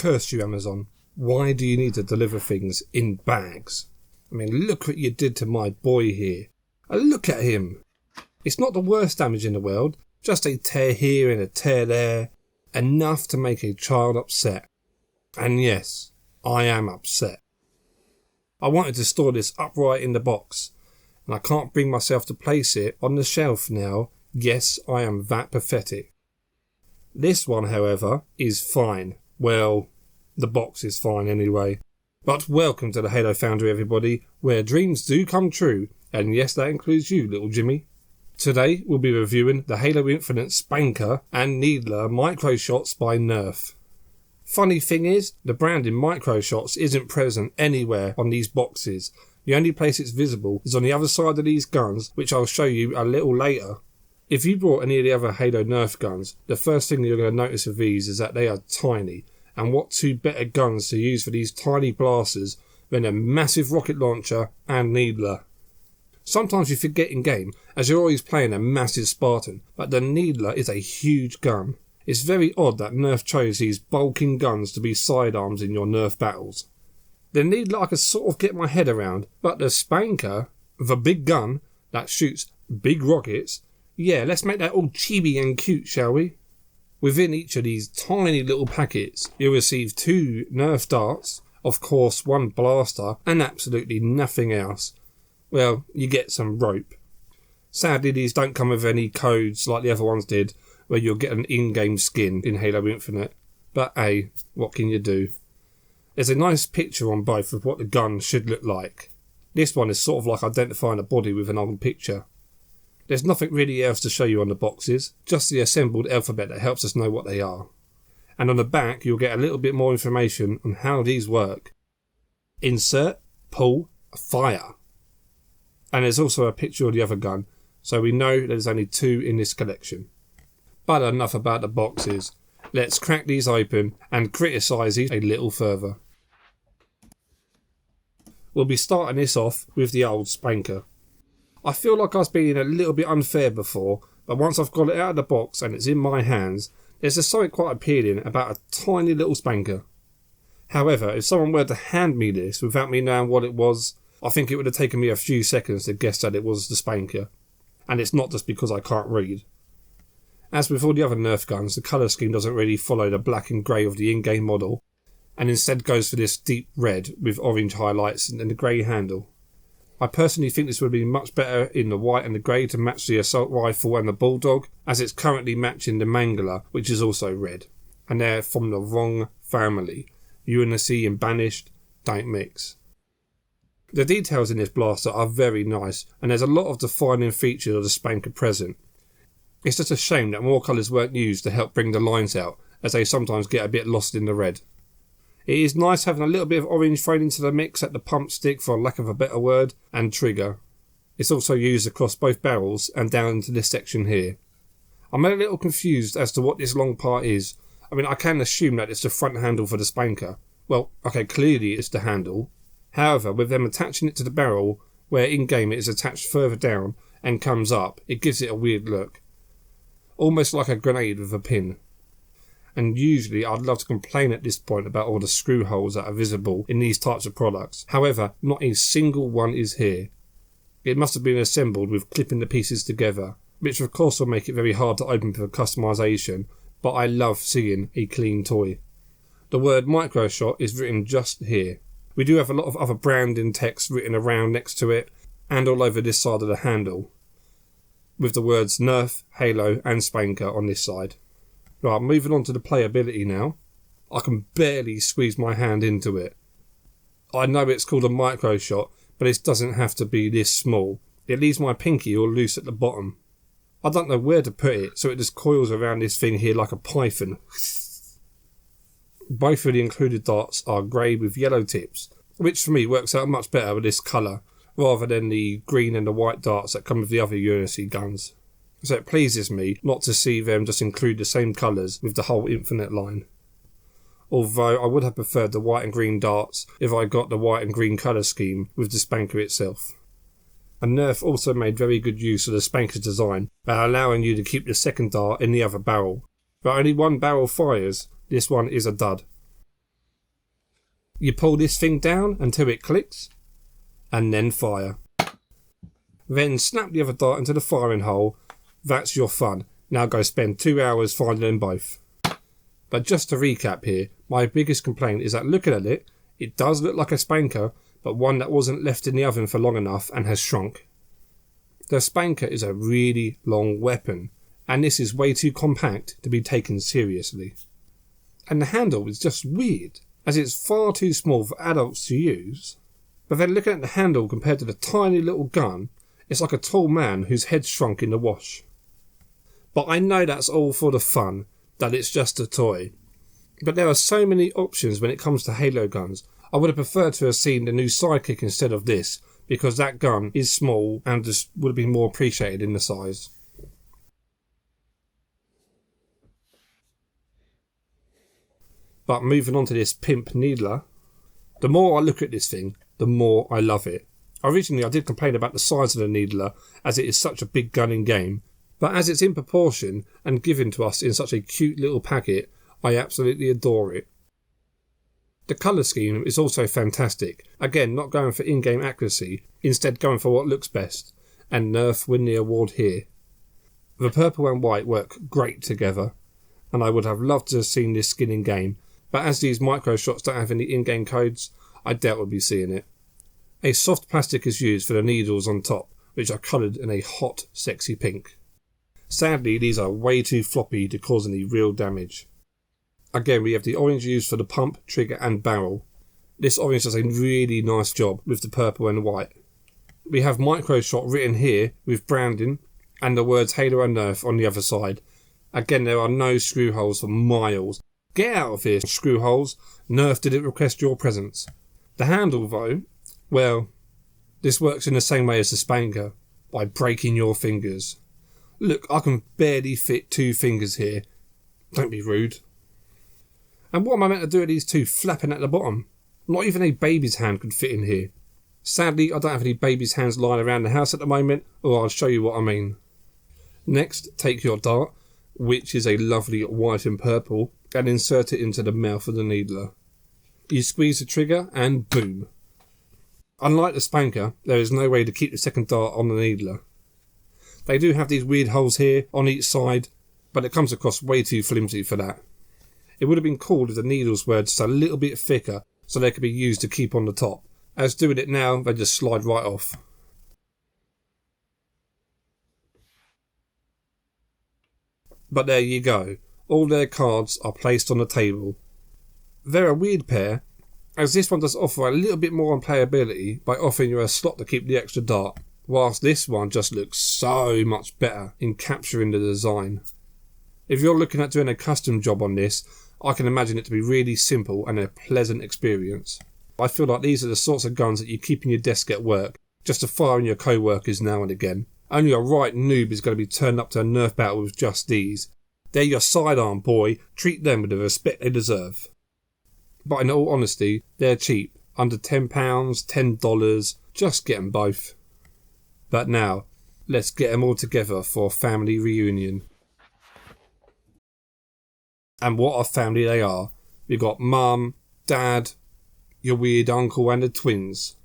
Curse you, Amazon. Why do you need to deliver things in bags? I mean, look what you did to my boy here. And look at him. It's not the worst damage in the world, just a tear here and a tear there, enough to make a child upset. And yes, I am upset. I wanted to store this upright in the box, and I can't bring myself to place it on the shelf now. Yes, I am that pathetic. This one, however, is fine. Well, the box is fine anyway. But welcome to the Halo Foundry, everybody, where dreams do come true, and yes, that includes you, little Jimmy. Today we'll be reviewing the Halo Infinite Spankr and Needler Micro Shots by Nerf. Funny thing is, the branding Micro Shots isn't present anywhere on these boxes. The only place it's visible is on the other side of these guns, which I'll show you a little later. If you bought any of the other Halo Nerf guns, the first thing you're going to notice of these is that they are tiny. And what two better guns to use for these tiny blasters than a massive rocket launcher and Needler. Sometimes you forget in game, as you're always playing a massive Spartan, but the Needler is a huge gun. It's very odd that Nerf chose these bulking guns to be sidearms in your Nerf battles. The Needler I could sort of get my head around, but the Spankr, the big gun that shoots big rockets, yeah, let's make that all chibi and cute, shall we? Within each of these tiny little packets, you'll receive 2 Nerf darts, of course 1 blaster, and absolutely nothing else. Well, you get some rope. Sadly, these don't come with any codes like the other ones did, where you'll get an in-game skin in Halo Infinite. But hey, what can you do? There's a nice picture on both of what the gun should look like. This one is sort of like identifying a body with an old picture. There's nothing really else to show you on the boxes, just the assembled alphabet that helps us know what they are. And on the back you'll get a little bit more information on how these work. Insert, pull, fire. And there's also a picture of the other gun, so we know there's only 2 in this collection. But enough about the boxes. Let's crack these open and criticise these a little further. We'll be starting this off with the old Spankr. I feel like I was being a little bit unfair before, but once I've got it out of the box and it's in my hands, there's just something quite appealing about a tiny little Spankr. However, if someone were to hand me this without me knowing what it was, I think it would have taken me a few seconds to guess that it was the Spankr. And it's not just because I can't read. As with all the other Nerf guns, the colour scheme doesn't really follow the black and grey of the in-game model, and instead goes for this deep red with orange highlights and the grey handle. I personally think this would be much better in the white and the grey to match the assault rifle and the bulldog, as it's currently matching the Mangler, which is also red. And they're from the wrong family. UNSC and Banished don't mix. The details in this blaster are very nice, and there's a lot of defining features of the Spankr present. It's just a shame that more colours weren't used to help bring the lines out, as they sometimes get a bit lost in the red. It is nice having a little bit of orange thrown into the mix at the pump stick, for lack of a better word, and trigger. It's also used across both barrels and down into this section here. I'm a little confused as to what this long part is. I mean, I can assume that it's the front handle for the Spankr. Well, okay, clearly it's the handle. However, with them attaching it to the barrel, where in-game it is attached further down and comes up, it gives it a weird look. Almost like a grenade with a pin. And usually I'd love to complain at this point about all the screw holes that are visible in these types of products. However, not a single one is here. It must have been assembled with clipping the pieces together, which of course will make it very hard to open for customization, but I love seeing a clean toy. The word Micro Shot is written just here. We do have a lot of other branding text written around next to it, and all over this side of the handle, with the words Nerf, Halo and Spankr on this side. Right, moving on to the playability now. I can barely squeeze my hand into it. I know it's called a Micro Shot, but it doesn't have to be this small. It leaves my pinky all loose at the bottom. I don't know where to put it, so it just coils around this thing here like a python. Both of the included darts are grey with yellow tips, which for me works out much better with this colour, rather than the green and the white darts that come with the other UNSC guns. So it pleases me not to see them just include the same colours with the whole Infinite line. Although I would have preferred the white and green darts if I got the white and green colour scheme with the Spankr itself. And Nerf also made very good use of the Spankr's design by allowing you to keep the second dart in the other barrel. But only one barrel fires, this one is a dud. You pull this thing down until it clicks, and then fire. Then snap the other dart into the firing hole. That's your fun. Now go spend 2 hours finding them both. But just to recap here, my biggest complaint is that looking at it, it does look like a Spankr, but one that wasn't left in the oven for long enough and has shrunk. The Spankr is a really long weapon, and this is way too compact to be taken seriously. And the handle is just weird, as it's far too small for adults to use. But then looking at the handle compared to the tiny little gun, it's like a tall man whose head shrunk in the wash. But I know that's all for the fun, that it's just a toy. But there are so many options when it comes to Halo guns. I would have preferred to have seen the new sidekick instead of this, because that gun is small and just would have been more appreciated in the size. But moving on to this pimp needler, the more I look at this thing, the more I love it. Originally I did complain about the size of the needler, as it is such a big gun in game, but as it's in proportion and given to us in such a cute little packet, I absolutely adore it. The colour scheme is also fantastic, again not going for in-game accuracy, instead going for what looks best, and Nerf win the award here. The purple and white work great together, and I would have loved to have seen this skin in game, but as these micro shots don't have any in-game codes, I doubt we'll be seeing it. A soft plastic is used for the needles on top, which are coloured in a hot, sexy pink. Sadly, these are way too floppy to cause any real damage. Again, we have the orange used for the pump, trigger and barrel. This orange does a really nice job with the purple and white. We have micro shot written here with branding and the words Halo and Nerf on the other side. Again, there are no screw holes for miles. Get out of here, screw holes. Nerf didn't request your presence. The handle though, well, this works in the same way as the Spankr, by breaking your fingers. Look, I can barely fit 2 fingers here. Don't be rude. And what am I meant to do with these 2 flapping at the bottom? Not even a baby's hand could fit in here. Sadly, I don't have any baby's hands lying around the house at the moment, or I'll show you what I mean. Next, take your dart, which is a lovely white and purple, and insert it into the mouth of the needler. You squeeze the trigger and boom. Unlike the Spankr, there is no way to keep the second dart on the needler. They do have these weird holes here on each side, but it comes across way too flimsy for that. It would have been cool if the needles were just a little bit thicker so they could be used to keep on the top. As doing it now, they just slide right off. But there you go. All their cards are placed on the table. They're a weird pair, as this one does offer a little bit more on playability by offering you a slot to keep the extra dart, whilst this one just looks so much better in capturing the design. If you're looking at doing a custom job on this, I can imagine it to be really simple and a pleasant experience. I feel like these are the sorts of guns that you keep in your desk at work, just to fire on your co-workers now and again. Only a right noob is going to be turned up to a Nerf battle with just these. They're your sidearm, boy. Treat them with the respect they deserve. But in all honesty, they're cheap. Under £10, $10, just get them both. But now, let's get them all together for a family reunion. And what a family they are. We've got Mum, Dad, your weird uncle and the twins.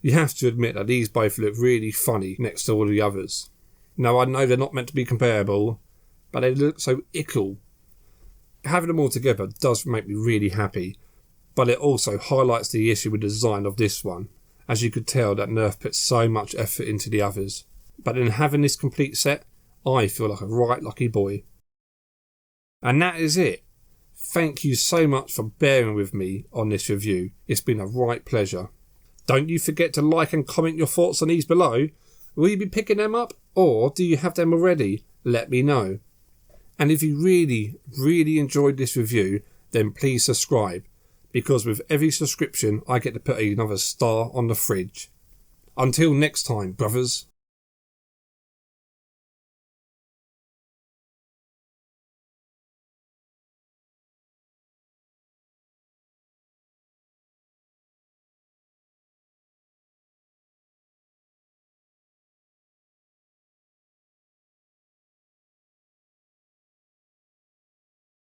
You have to admit that these both look really funny next to all the others. Now I know they're not meant to be comparable, but they look so ickle. Having them all together does make me really happy, but it also highlights the issue with the design of this one, as you could tell that Nerf put so much effort into the others. But in having this complete set, I feel like a right lucky boy. And that is it. Thank you so much for bearing with me on this review. It's been a right pleasure. Don't you forget to like and comment your thoughts on these below. Will you be picking them up, or do you have them already? Let me know. And if you really enjoyed this review, then please subscribe, because with every subscription I get to put another star on the fridge. Until next time, brothers.